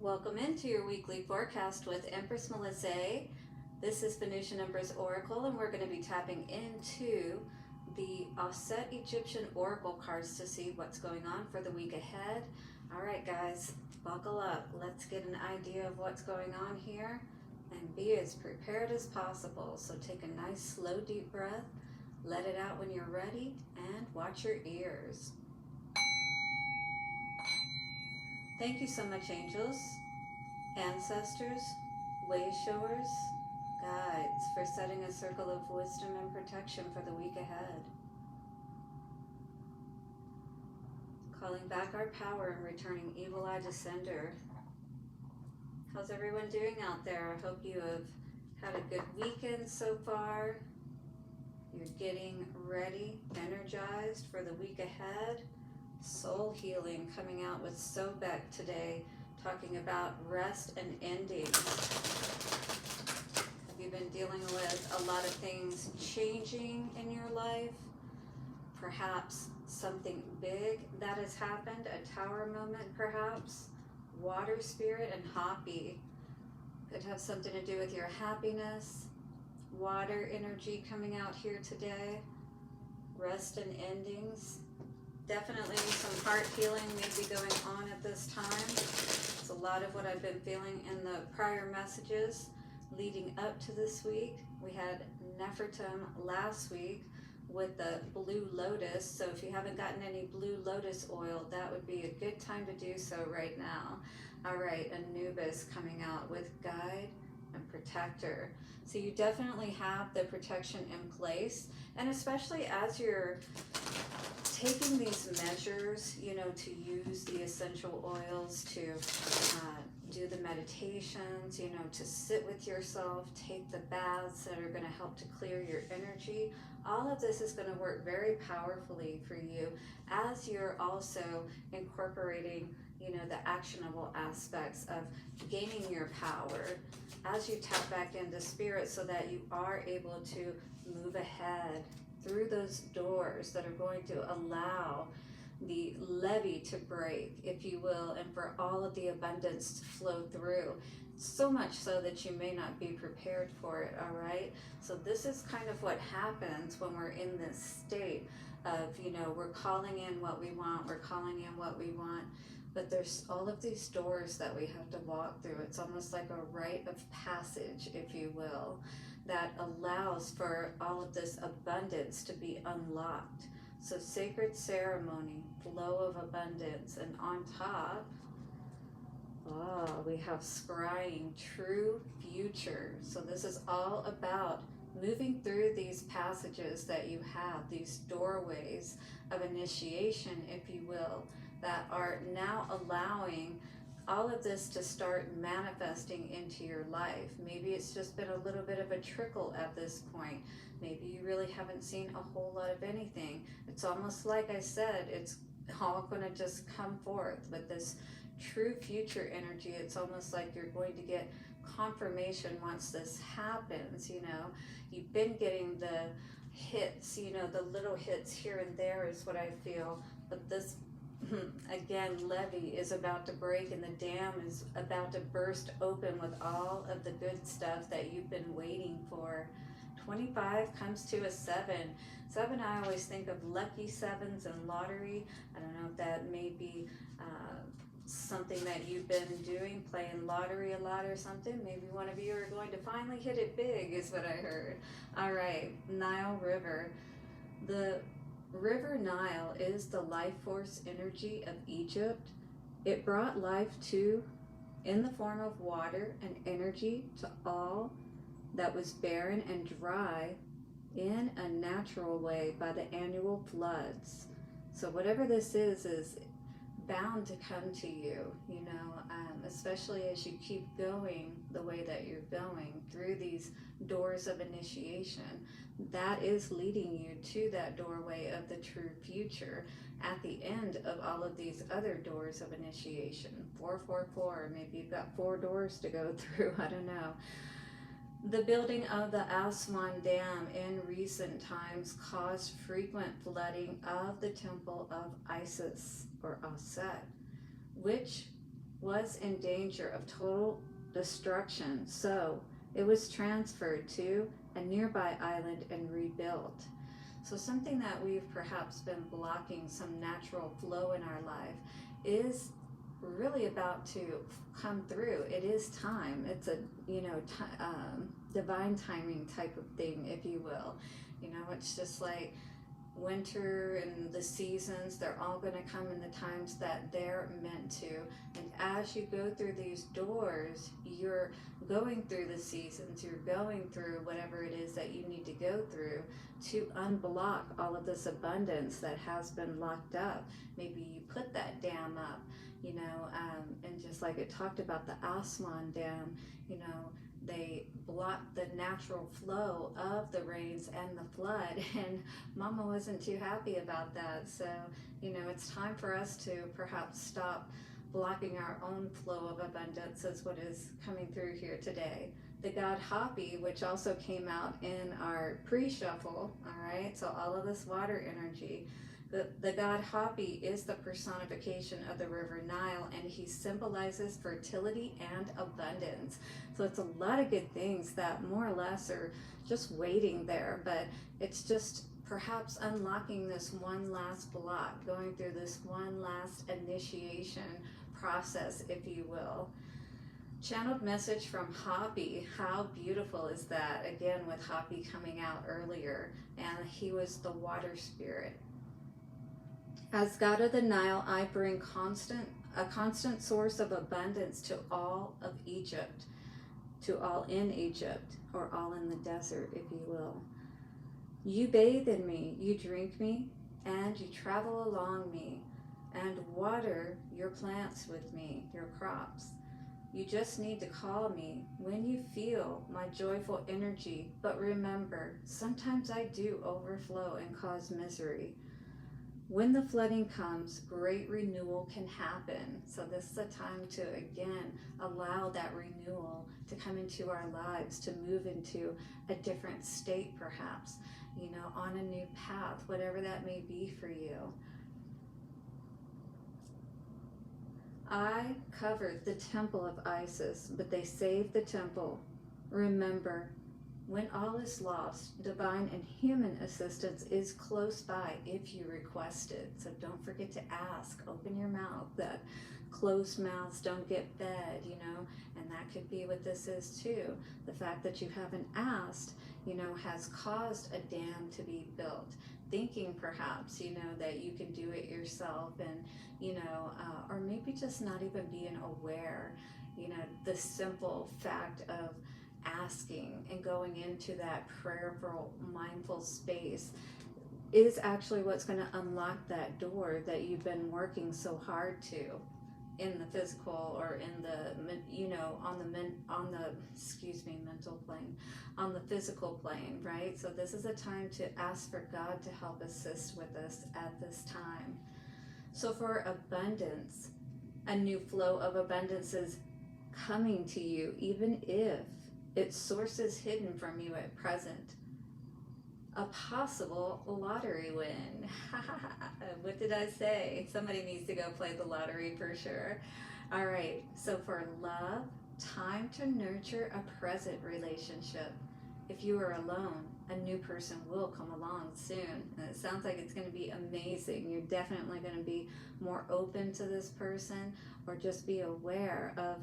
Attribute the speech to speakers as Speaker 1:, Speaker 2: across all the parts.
Speaker 1: Welcome into your weekly forecast with Empress Melissae. This is Venusian Empress Oracle, and we're going to be tapping into the Auset Egyptian Oracle cards to see what's going on for the week ahead. All right, guys, buckle up. Let's get an idea of what's going on here and be as prepared as possible. So take a nice, slow, deep breath. Let it out when you're ready, and watch your ears. Thank you so much, angels, ancestors, way showers, guides, for setting a circle of wisdom and protection for the week ahead. Calling back our power and returning evil eye to sender. How's everyone doing out there? I hope you have had a good weekend so far. You're getting ready, energized for the week ahead. Soul healing coming out with Sobek today, talking about rest and endings. Have you been dealing with a lot of things changing in your life? Perhaps something big that has happened, a tower moment perhaps. Water spirit and Hoppy could have something to do with your happiness. Water energy coming out here today. Rest and endings. Definitely some heart healing may be going on at this time. It's a lot of what I've been feeling in the prior messages leading up to this week. We had Nefertum last week with the blue lotus. So if you haven't gotten any blue lotus oil, that would be a good time to do so right now. All right, Anubis coming out with guide and protector. So you definitely have the protection in place, and especially as you're taking these measures, to use the essential oils, to do the meditations, to sit with yourself, take the baths that are going to help to clear your energy. All of this is going to work very powerfully for you as you're also incorporating, the actionable aspects of gaining your power as you tap back into spirit, so that you are able to move ahead through those doors that are going to allow the levee to break, if you will, and for all of the abundance to flow through. So much so that you may not be prepared for it, all right? So this is kind of what happens when we're in this state of, we're calling in what we want, but there's all of these doors that we have to walk through. It's almost like a rite of passage, if you will, that allows for all of this abundance to be unlocked. So sacred ceremony, flow of abundance, and on top, we have scrying, true future. So this is all about moving through these passages that you have, these doorways of initiation, if you will, that are now allowing all of this to start manifesting into your life. Maybe it's just been a little bit of a trickle at this point. Maybe you really haven't seen a whole lot of anything. It's almost like I said, it's all going to just come forth with this true future energy. It's almost like you're going to get confirmation once this happens. You've been getting the hits, the little hits here and there is what I feel, but this again, levee is about to break, and the dam is about to burst open with all of the good stuff that you've been waiting for. 25 comes to a 7. 7, I always think of lucky sevens and lottery. I don't know if that may be something that you've been doing, playing lottery a lot or something. Maybe one of you are going to finally hit it big, is what I heard. All right, Nile River. The River Nile is the life force energy of Egypt. It brought life in the form of water and energy to all that was barren and dry in a natural way by the annual floods. So whatever this is bound to come to you, especially as you keep going the way that you're going through these doors of initiation. That is leading you to that doorway of the true future at the end of all of these other doors of initiation. 444, maybe you've got 4 doors to go through, I don't know. The building of the Aswan Dam in recent times caused frequent flooding of the temple of Isis, or Auset, which was in danger of total destruction, so it was transferred to a nearby island and rebuilt. So something that we've perhaps been blocking some natural flow in our life is really about to come through. It is time. It's a, divine timing type of thing, if you will. It's just like winter and the seasons, they're all going to come in the times that they're meant to. And as you go through these doors, you're going through the seasons, you're going through whatever it is that you need to go through to unblock all of this abundance that has been locked up. Maybe you put that dam up, and just like it talked about the Aswan Dam, they blocked the natural flow of the rains and the flood, and Mama wasn't too happy about that. So it's time for us to perhaps stop blocking our own flow of abundance, is what is coming through here today. The god Hapi, which also came out in our pre-shuffle, all right, so all of this water energy. The god Hapi is the personification of the river Nile, and he symbolizes fertility and abundance. So it's a lot of good things that more or less are just waiting there, but it's just perhaps unlocking this one last block, going through this one last initiation process, if you will. Channeled message from Hapi. How beautiful is that? Again, with Hapi coming out earlier, and he was the water spirit. As god of the Nile, I bring a constant source of abundance to all of Egypt, to all in Egypt, or all in the desert, if you will. You bathe in me, you drink me, and you travel along me, and water your plants with me, your crops. You just need to call me when you feel my joyful energy, but remember, sometimes I do overflow and cause misery. When the flooding comes, great renewal can happen. So this is a time to, again, allow that renewal to come into our lives, to move into a different state perhaps, on a new path, whatever that may be for you. I covered the temple of Isis, but they saved the temple. Remember, when all is lost, divine and human assistance is close by if you request it. So don't forget to ask. Open your mouth. That closed mouths don't get fed, and that could be what this is too. The fact that you haven't asked, has caused a dam to be built. Thinking perhaps, that you can do it yourself, and, or maybe just not even being aware, the simple fact of asking and going into that prayerful, mindful space is actually what's going to unlock that door that you've been working so hard to, in the physical or in the, mental plane, on the physical plane, right? So this is a time to ask for God to help assist with us at this time. So for abundance, a new flow of abundance is coming to you, even if its source is hidden from you at present. A possible lottery win. What did I say? Somebody needs to go play the lottery for sure. All right, so for love, time to nurture a present relationship. If you are alone, a new person will come along soon. And it sounds like it's going to be amazing. You're definitely going to be more open to this person, or just be aware of,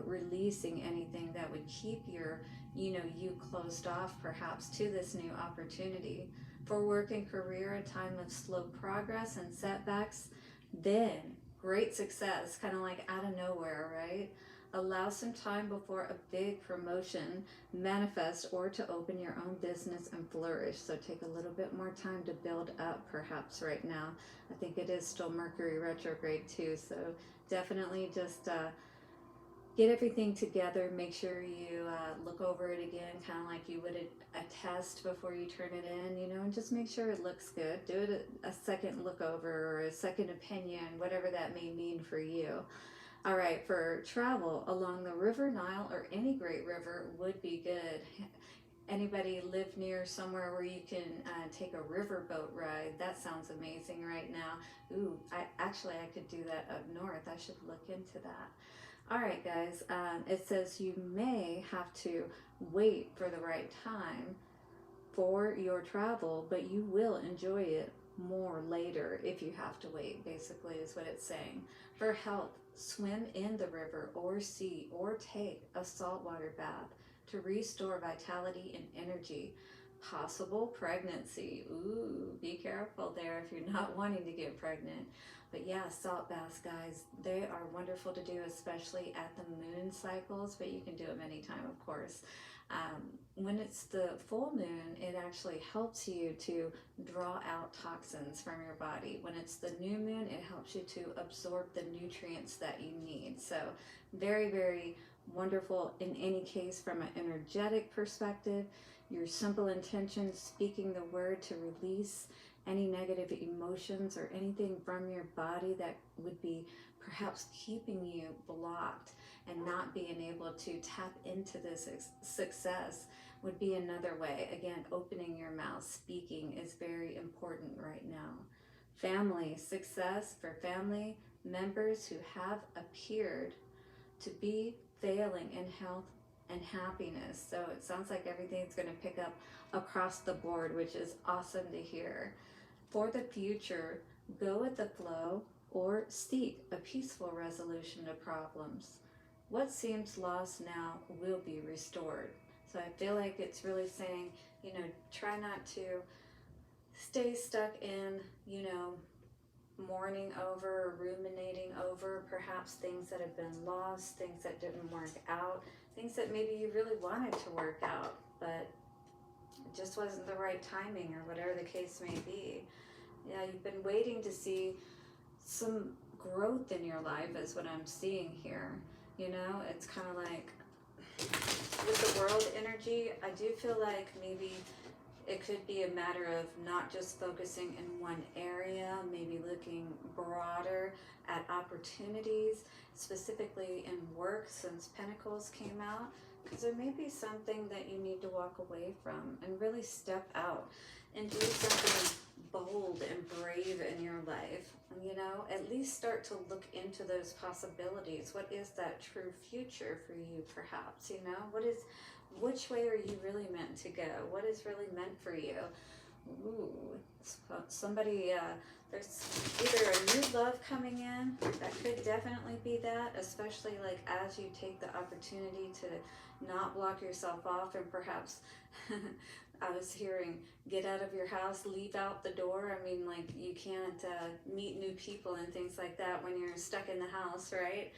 Speaker 1: releasing anything that would keep you closed off perhaps to this new opportunity. For work and career, a time of slow progress and setbacks, then great success, kind of like out of nowhere, right? Allow some time before a big promotion manifests, or to open your own business and flourish. So take a little bit more time to build up perhaps right now. I think it is still Mercury retrograde too, so definitely just get everything together. Make sure you look over it again, kind of like you would a test before you turn it in, and just make sure it looks good. Do it a second look over, or a second opinion, whatever that may mean for you. All right, for travel along the river Nile or any great river would be good. Anybody live near somewhere where you can take a riverboat ride? That sounds amazing right now. Ooh, I could do that up north. I should look into that. All right, guys. It says you may have to wait for the right time for your travel, but you will enjoy it more later if you have to wait, basically, is what it's saying. For health, swim in the river or sea or take a saltwater bath to restore vitality and energy. Possible pregnancy. Ooh, be careful there if you're not wanting to get pregnant. But yeah, salt baths, guys, they are wonderful to do, especially at the moon cycles, but you can do them anytime, of course. When it's the full moon, it actually helps you to draw out toxins from your body. When it's the new moon, it helps you to absorb the nutrients that you need. So very, very wonderful in any case from an energetic perspective. Your simple intention, speaking the word to release any negative emotions or anything from your body that would be perhaps keeping you blocked and not being able to tap into this success would be another way. Again, opening your mouth, speaking is very important right now. Family success for family members who have appeared to be failing in health and happiness. So it sounds like everything's going to pick up across the board, which is awesome to hear. For the future, go with the flow or seek a peaceful resolution to problems. What seems lost now will be restored. So I feel like it's really saying, try not to stay stuck in, mourning over or ruminating over perhaps things that have been lost, things that didn't work out, things that maybe you really wanted to work out, but it just wasn't the right timing or whatever the case may be. Yeah, you've been waiting to see some growth in your life is what I'm seeing here. It's kind of like with the world energy, I do feel like maybe it could be a matter of not just focusing in one area, maybe looking broader at opportunities, specifically in work since Pentacles came out, because there may be something that you need to walk away from and really step out and do something bold and brave in your life. At least start to look into those possibilities. What is that true future for you, perhaps? Which way are you really meant to go? What is really meant for you? Ooh, somebody, there's either a new love coming in, that could definitely be that, especially like as you take the opportunity to not block yourself off and perhaps, I was hearing, get out of your house, leave out the door. I mean, like you can't meet new people and things like that when you're stuck in the house, right?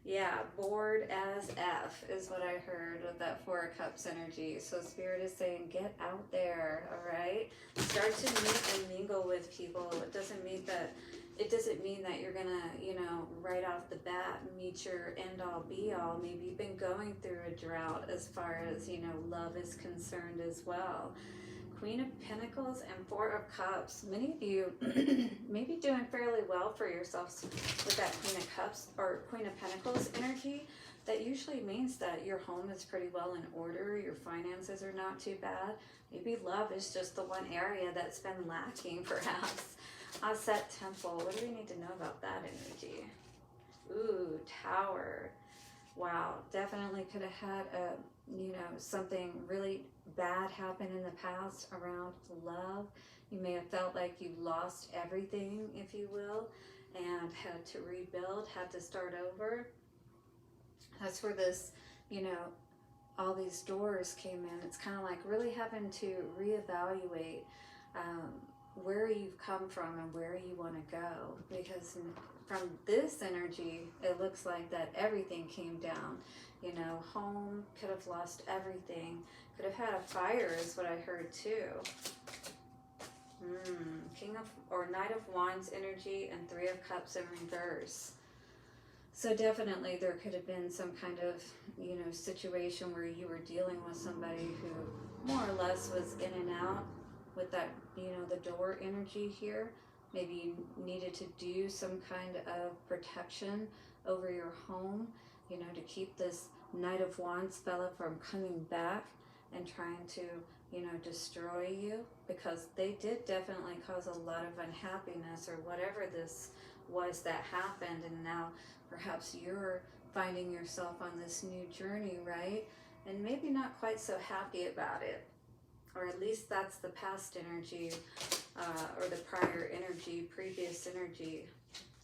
Speaker 1: Yeah, bored as F is what I heard with that Four of Cups energy. So Spirit is saying, get out there, all right? Start to meet and mingle with people. It doesn't mean that you're gonna, right off the bat meet your end all be all. Maybe you've been going through a drought as far as, love is concerned as well. Queen of Pentacles and Four of Cups. Many of you may be doing fairly well for yourselves with that Queen of Cups or Queen of Pentacles energy. That usually means that your home is pretty well in order, your finances are not too bad. Maybe love is just the one area that's been lacking, perhaps. Auset Temple. What do we need to know about that energy? Ooh, Tower. Wow, definitely could have had something really bad happen in the past around love. You may have felt like you lost everything, if you will, and had to rebuild, had to start over. That's where this, all these doors came in. It's kind of like really having to reevaluate where you've come from and where you want to go, because from this energy it looks like that everything came down. Home, could have lost everything, could have had a fire is what I heard too. King of or Knight of Wands energy and Three of Cups in reverse. So definitely there could have been some kind of situation where you were dealing with somebody who more or less was in and out with that, the door energy here. Maybe you needed to do some kind of protection over your home, to keep this Knight of Wands fella from coming back. and trying to, destroy you, because they did definitely cause a lot of unhappiness or whatever this was that happened. And now perhaps you're finding yourself on this new journey, right? And maybe not quite so happy about it, or at least that's the past energy, or the prior energy, previous energy.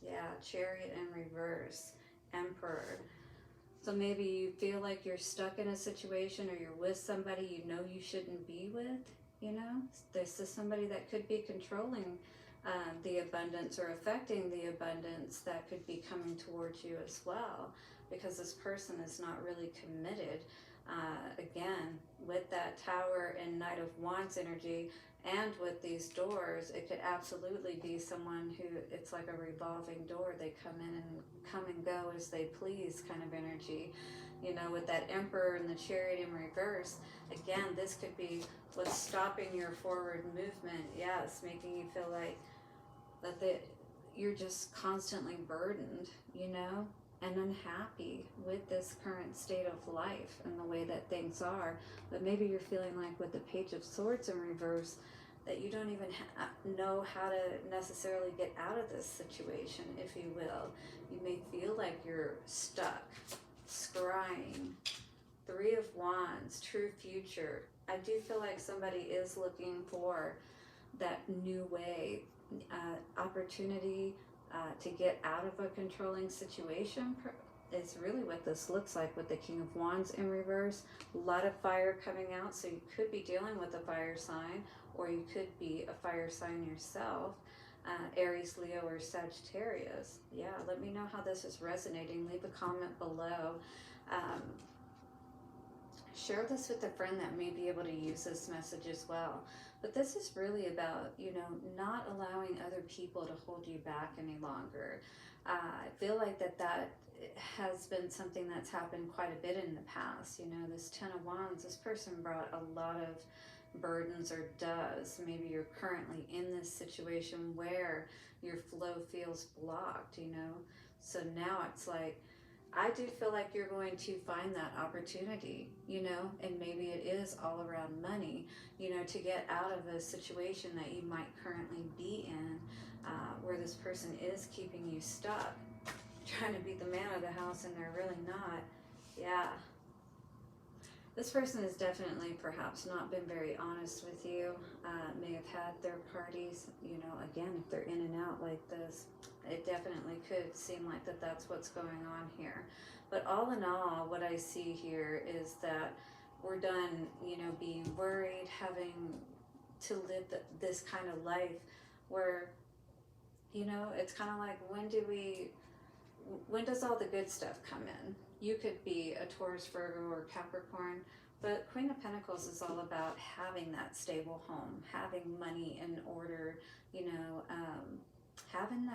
Speaker 1: Yeah, Chariot in reverse, Emperor. So maybe you feel like you're stuck in a situation, or you're with somebody you shouldn't be with, This is somebody that could be controlling the abundance, or affecting the abundance that could be coming towards you as well, because this person is not really committed. Again, with that Tower and Knight of Wands energy, and with these doors, it could absolutely be someone who, it's like a revolving door. They come in and come and go as they please kind of energy. With that Emperor and the Chariot in reverse, again, this could be what's stopping your forward movement. Yes, making you feel like that you're just constantly burdened, and unhappy with this current state of life and the way that things are. But maybe you're feeling like with the Page of Swords in reverse, that you don't even know how to necessarily get out of this situation, if you will. You may feel like you're stuck, scrying. Three of Wands, true future. I do feel like somebody is looking for that new way, opportunity to get out of a controlling situation is really what this looks like with the King of Wands in reverse. A lot of fire coming out, so you could be dealing with a fire sign, or you could be a fire sign yourself, Aries, Leo, or Sagittarius. Yeah, let me know how this is resonating. Leave a comment below. Share this with a friend that may be able to use this message as well. But this is really about, not allowing other people to hold you back any longer. I feel like that has been something that's happened quite a bit in the past. This Ten of Wands, this person brought a lot of burdens, or does. Maybe you're currently in this situation where your flow feels blocked, So now it's like, I do feel like you're going to find that opportunity, and maybe it is all around money, to get out of a situation that you might currently be in, where this person is keeping you stuck, trying to be the man of the house, and they're really not. Yeah. This person has definitely perhaps not been very honest with you, may have had third parties, again, if they're in and out like this, it definitely could seem like that's what's going on here. But all in all, what I see here is that we're done, being worried, having to live this kind of life where, it's kind of like, when does all the good stuff come in? You could be a Taurus, Virgo, or Capricorn, but Queen of Pentacles is all about having that stable home, having money in order, having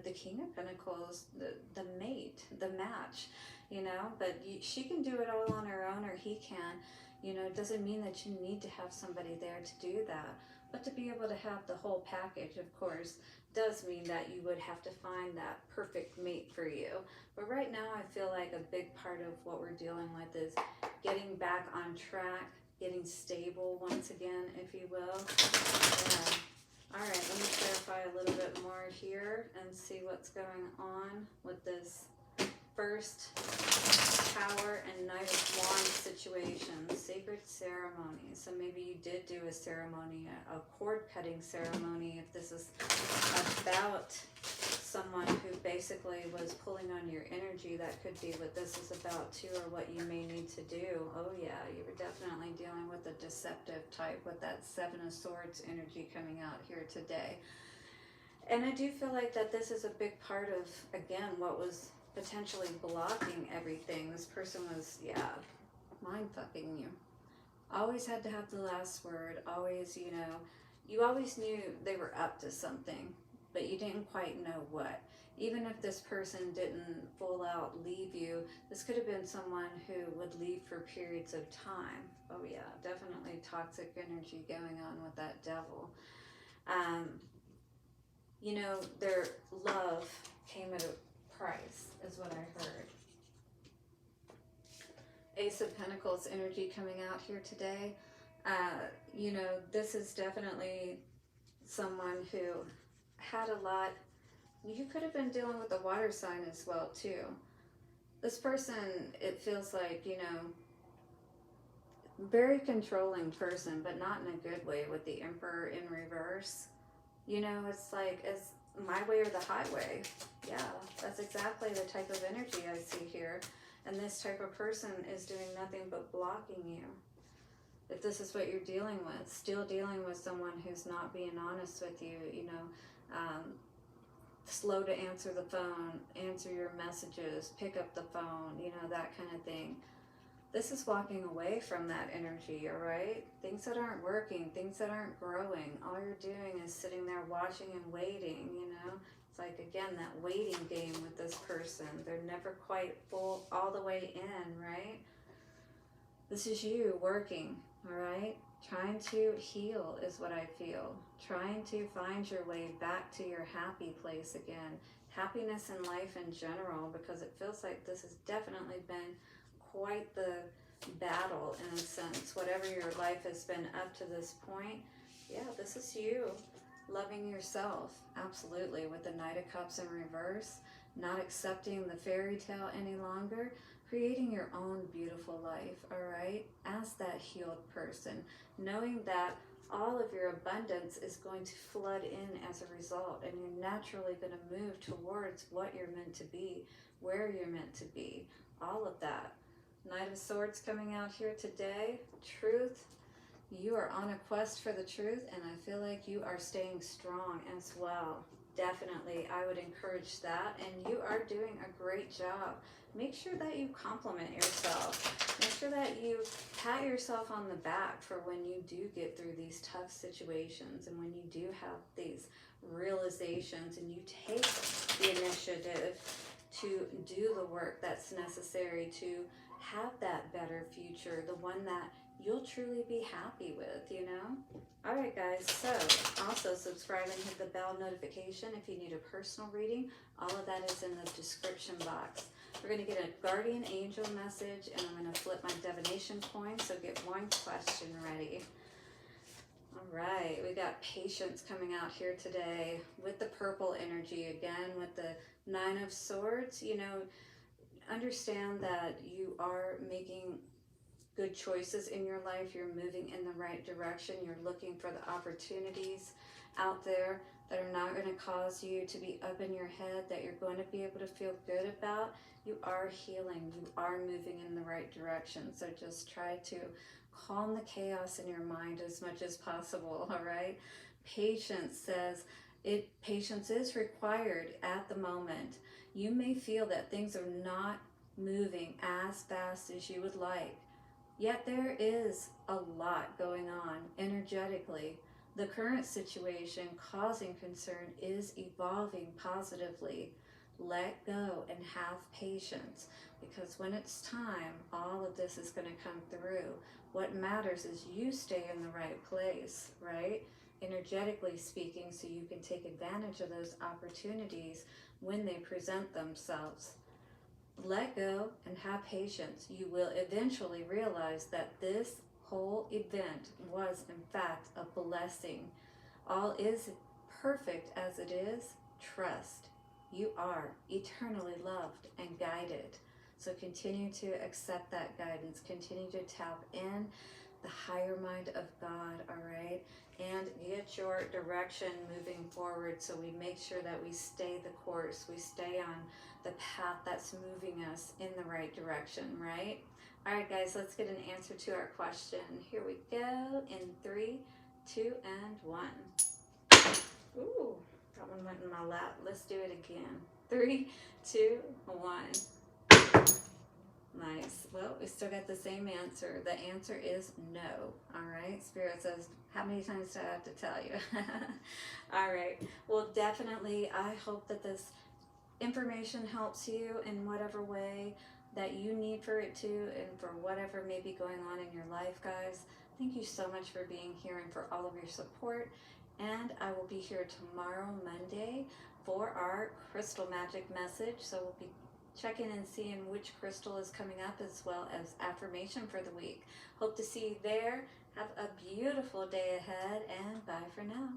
Speaker 1: the King of Pentacles, the mate, the match, but she can do it all on her own, or he can. It doesn't mean that you need to have somebody there to do that, but to be able to have the whole package, of course, does mean that you would have to find that perfect mate for you. But right now, I feel like a big part of what we're dealing with is getting back on track, getting stable once again, if you will. Yeah. All right, let me clarify a little bit more here and see what's going on with this first Tower and Knight of Wands situation. Sacred ceremony. So maybe you did do a ceremony, a cord cutting ceremony, if this is about someone who basically was pulling on your energy. That could be what this is about too, or what you may need to do. Oh yeah, you were definitely dealing with a deceptive type with that Seven of Swords energy coming out here today. And I do feel like that this is a big part of, again, what was potentially blocking everything. This person was, mind fucking you. Always had to have the last word. Always, you always knew they were up to something, but you didn't quite know what. Even if this person didn't full out leave you, this could have been someone who would leave for periods of time. Oh yeah, definitely toxic energy going on with that Devil. Their love came at a price, is what I heard. Ace of Pentacles energy coming out here today. You know, this is definitely someone who had a lot. You could have been dealing with a water sign as well, too. This person, it feels like, you know, very controlling person, but not in a good way, with the Emperor in reverse. You know, it's like, it's my way or the highway. Yeah, that's exactly the type of energy I see here. And this type of person is doing nothing but blocking you. If this is what you're dealing with, still dealing with someone who's not being honest with you, you know, slow to answer the phone, answer your messages, pick up the phone, you know, that kind of thing. This is walking away from that energy, all right? Things that aren't working, things that aren't growing. All you're doing is sitting there watching and waiting, you know? It's like, again, that waiting game with this person. They're never quite full all the way in, right? This is you working, all right? Trying to heal is what I feel. Trying to find your way back to your happy place again. Happiness in life in general, because it feels like this has definitely been quite the battle in a sense. Whatever your life has been up to this point, yeah, this is you loving yourself, absolutely, with the Knight of Cups in reverse, not accepting the fairy tale any longer, creating your own beautiful life, all right, as that healed person, knowing that all of your abundance is going to flood in as a result, and you're naturally going to move towards what you're meant to be, where you're meant to be, all of that. Knight of Swords coming out here today. Truth. You are on a quest for the truth, and I feel like you are staying strong as well. Definitely, I would encourage that, and you are doing a great job. Make sure that you compliment yourself. Make sure that you pat yourself on the back for when you do get through these tough situations, and when you do have these realizations, and you take the initiative to do the work that's necessary to have that better future, the one that you'll truly be happy with, you know? All right, guys, so also subscribe and hit the bell notification if you need a personal reading. All of that is in the description box. We're going to get a guardian angel message, and I'm going to flip my divination coin, so get one question ready. All right, we got patience coming out here today with the purple energy again, with the Nine of Swords. You know, understand that you are making good choices in your life. You're moving in the right direction. You're looking for the opportunities out there that are not going to cause you to be up in your head, that you're going to be able to feel good about. You are healing. You are moving in the right direction. So just try to calm the chaos in your mind as much as possible, all right? Patience says patience is required at the moment. You may feel that things are not moving as fast as you would like. Yet there is a lot going on energetically. The current situation causing concern is evolving positively. Let go and have patience, because when it's time, all of this is going to come through. What matters is you stay in the right place, right? Energetically speaking, so you can take advantage of those opportunities when they present themselves. Let go and have patience. You will eventually realize that this whole event was, in fact, a blessing. All is perfect as it is. Trust. You are eternally loved and guided. So continue to accept that guidance. Continue to tap in the higher mind of God, all right? And get your direction moving forward, so we make sure that we stay the course. We stay on the path that's moving us in the right direction, right? All right, guys, let's get an answer to our question. Here we go in 3, 2, and 1. Ooh, that one went in my lap. Let's do it again. 3, 2, 1. Nice. Well, we still got the same answer. The answer is no. All right. Spirit says, how many times do I have to tell you? All right. Well, definitely, I hope that this information helps you in whatever way that you need for it to, and for whatever may be going on in your life, guys. Thank you so much for being here and for all of your support. And I will be here tomorrow, Monday, for our crystal magic message. So we'll be checking and seeing which crystal is coming up, as well as affirmation for the week. Hope to see you there. Have a beautiful day ahead, and bye for now.